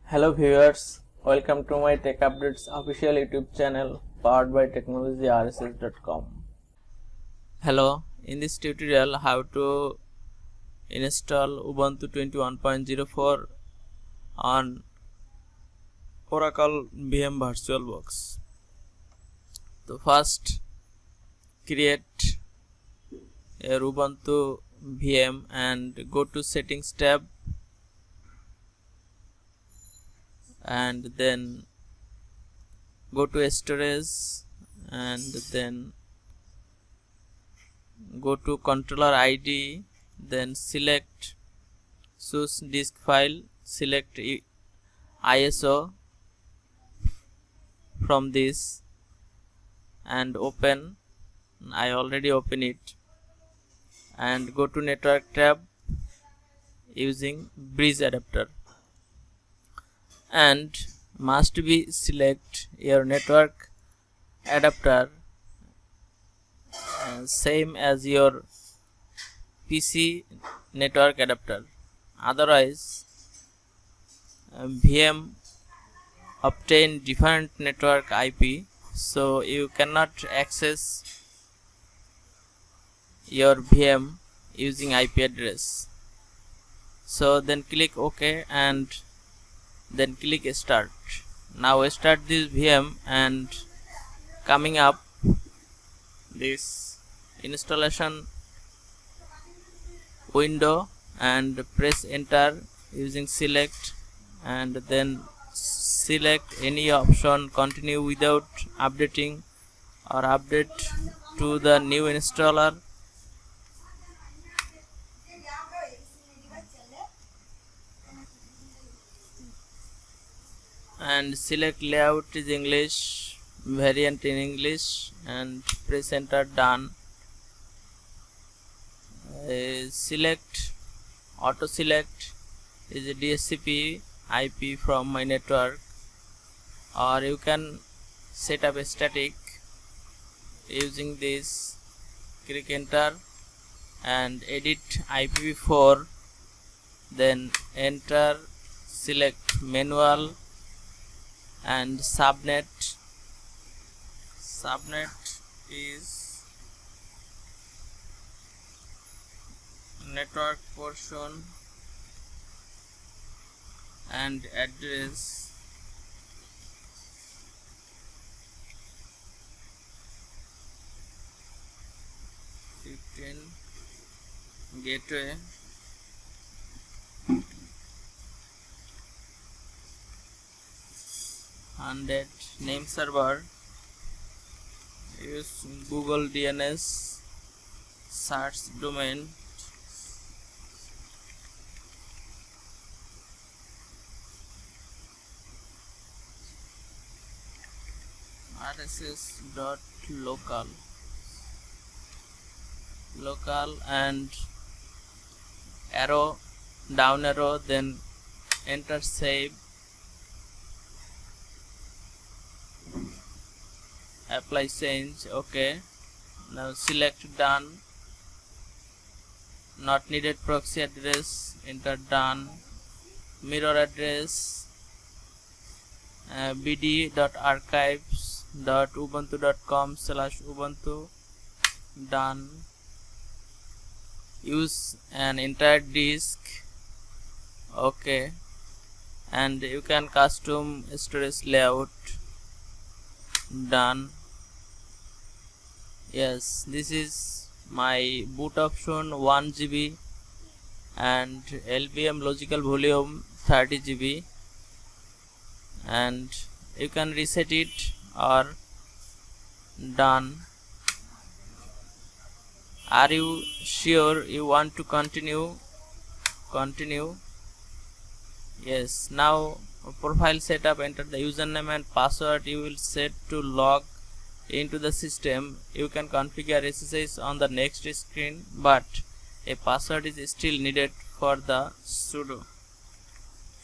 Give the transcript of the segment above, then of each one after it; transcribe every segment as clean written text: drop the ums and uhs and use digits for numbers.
Hello viewers, welcome to my Tech Updates official YouTube channel powered by technologyrss.com. Hello, in this tutorial how to install Ubuntu 21.04 on Oracle VM VirtualBox. So first create a Ubuntu VM and go to settings tab and then go to storage and then go to controller ID, then select choose disk file, select ISO from this and open. I already open it, and go to network tab using bridge adapter, and must be select your network adapter same as your PC network adapter, otherwise VM obtain different network IP, so you cannot access your VM using IP address. So then click OK and then click start. Now start this VM and coming up this installation window and press enter using select and then select any option, continue without updating or update to the new installer, and select layout is English, variant in English, and press enter. Done. Select auto select is a DHCP IP from my network, or you can set up a static using this. Click enter and edit IPv4, then enter, select manual and subnet is network portion and address gateway and that name server, use Google DNS, search domain, rss.local and arrow, down arrow, then enter, save, apply change. Okay, now select done. Not needed proxy address, enter, done. Mirror address bd.archives.ubuntu.com/ubuntu, done. Use an entire disk, okay, and you can custom storage layout, done. Yes, this is my boot option 1 GB and LVM logical volume 30 GB, and you can reset it or done. Are you sure you want to continue? Yes. Now profile setup, enter the username and password you will set to log into the system. You can configure SSH on the next screen, but a password is still needed for the sudo,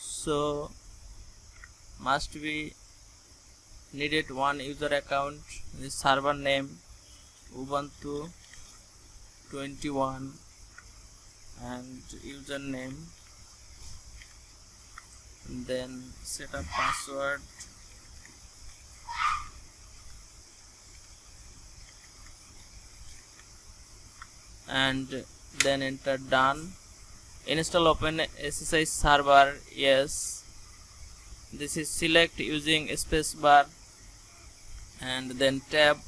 so must be needed one user account, the server name Ubuntu 21 and username then set up password, and then enter done. Install Open SSH server, yes. This is select using spacebar and then tab,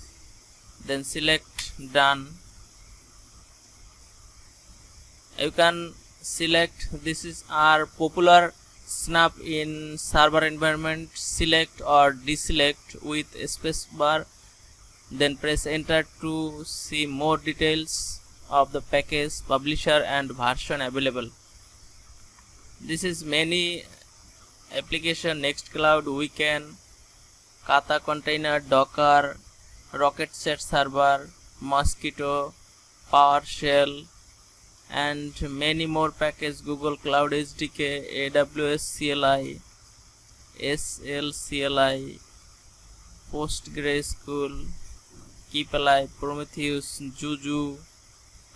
then select done. You can select, this is our popular snap in server environment, select or deselect with spacebar, then press enter to see more details of the package, publisher and version available. This is many application: Nextcloud, Weekend, Kata Container, Docker, Rocket Set Server, Mosquito, PowerShell, and many more packages: Google Cloud SDK, AWS CLI, SLCLI, PostgreSQL, Keep Alive, Prometheus, Juju,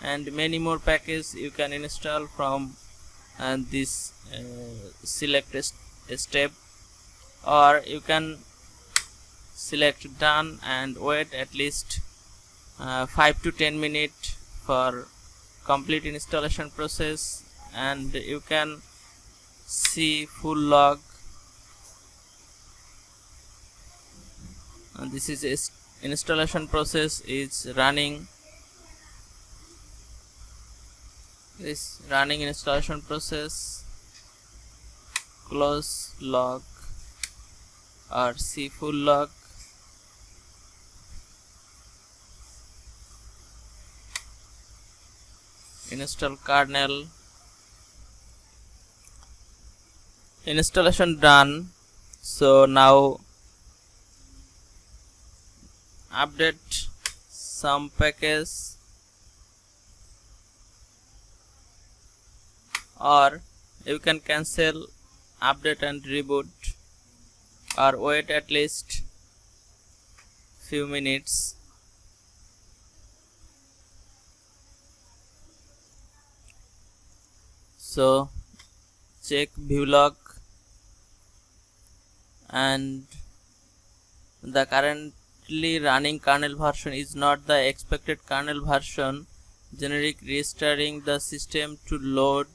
and many more packages you can install from this select step, or you can select done and wait at least 5 to 10 minutes for complete installation process, and you can see full log. And this is installation process is running. This running installation process. Close log or see full log. Install kernel. Installation done. So now update some package, or you can cancel update and reboot, or wait at least few minutes. So check view log, and the currently running kernel version is not the expected kernel version. Generic restarting the system to load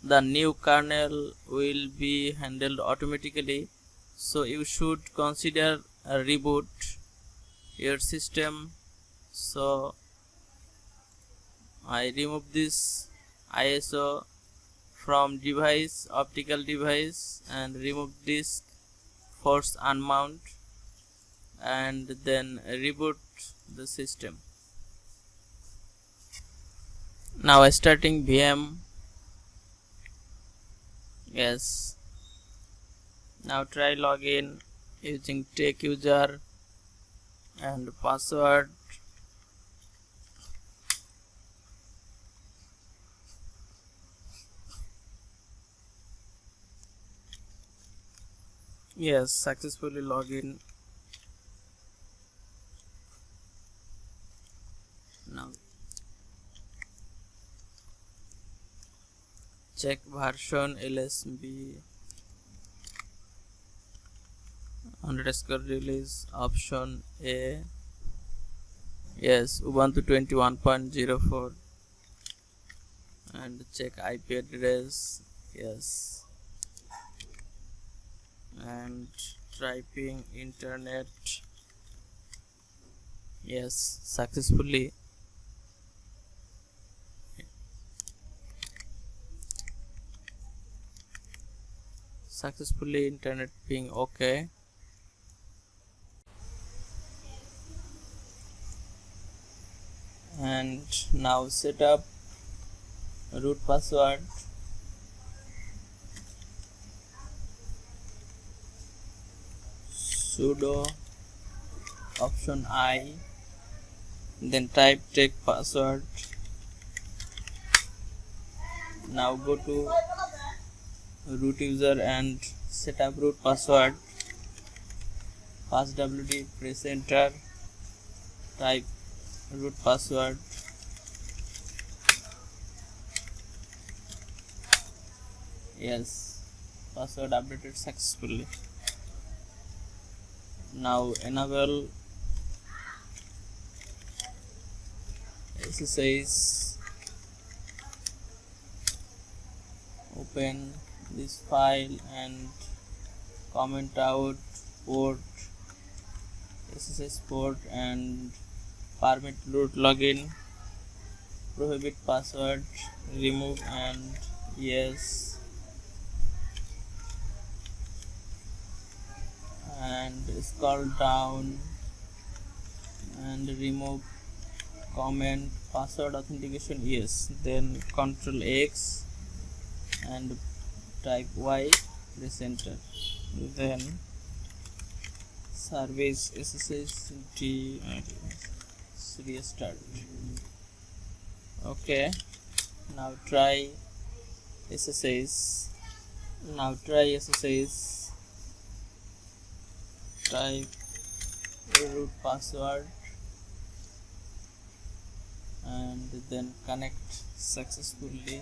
the new kernel will be handled automatically, so you should consider a reboot your system. So I remove this ISO from device, optical device, and remove disk, force unmount, and then reboot the system. Now starting VM. Yes. Now try login using tech user and password. Yes, successfully login. Now check version LSB _ release option A. Yes, Ubuntu 21.04, and check IP address. Yes, and typing internet. Yes, successfully. Internet ping okay. And now set up root password. Sudo option I, then type tech password. Now go to root user and set up root password. Pass WD, press enter, type root password. Yes, password updated successfully. Now enable SSH, open this file and comment out port, SSH port, and permit root login, prohibit password, remove and yes, and scroll down and remove comment password authentication, yes, then Ctrl X and type Y, press enter, then service SSH restart. Okay, now try SSH. Type root password and then connect successfully.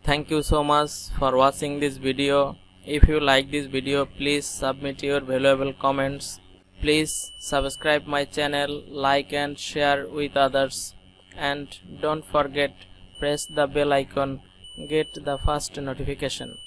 Thank you so much for watching this video. If you like this video, please submit your valuable comments. Please subscribe my channel, like and share with others, and don't forget press the bell icon, get the first notification.